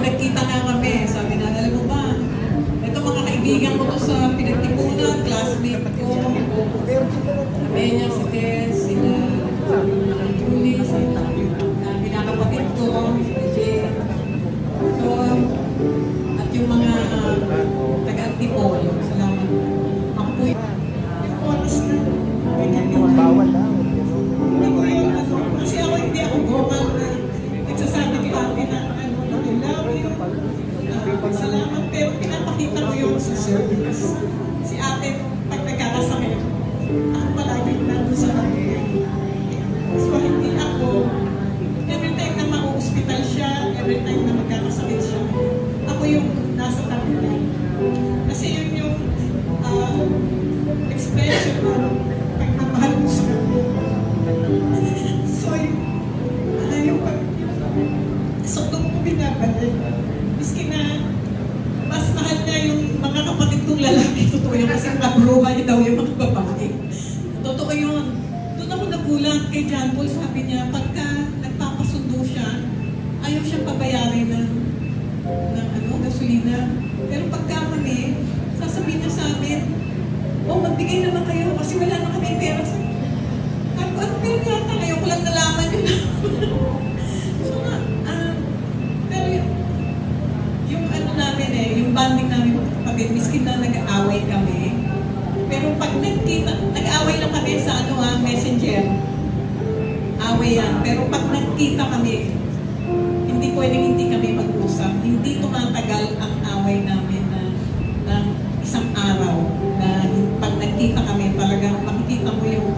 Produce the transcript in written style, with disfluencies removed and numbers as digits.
nagkita nga kami, sabi na, alam mo ba, ito mga kaibigan ko to sa pinagtipunan, classmate ko. Sabi niya, si Tess, sila Julie, sila pinakapatid ko, si Jay. So, at yung mga taga-Antipolo, salamat. Ako po yung oras na. Bawal na. Kasi ako hindi ako vocal na nagsasabi kay ate na love you, salamat, pero pinapakita ko yung sa service. Si ate, pag nagkakasakit, ako palagi nandun sa kanya. So hindi ako, every time na ma-hospital siya, every time na magkakasakit siya, ako yung nasa tabi niya. Kasi yun yung expression na pagmamahal mo sa kanya. So yung so doon ko binabalik. Miski na mas mahal niya yung mga kapatid kong lalaki. Totoo yun kasi nabruha niya daw yung mga babae. Totoo yun. Doon ako nagulang kay John Paul. Sabi niya, pagka nagpapasundo siya, ayaw siyang pabayarin ng gasolina. Pero pagka kami, sasabihin niya sa amin, oh, magbigay naman kayo kasi wala na kami pera sa ano pero yata ngayon ko lang nalaman yun. So pero yung ano namin yung bonding namin kapatid, miskin na nag-aaway kami. Pero pag nag-aaway lang kami sa messenger, away yan. Pero pag nagkita kami, hindi pwedeng hindi kami mag-usap. Hindi tumatagal ang away namin ng isang araw. Na pag nagkita kami, talagang makikita mo yung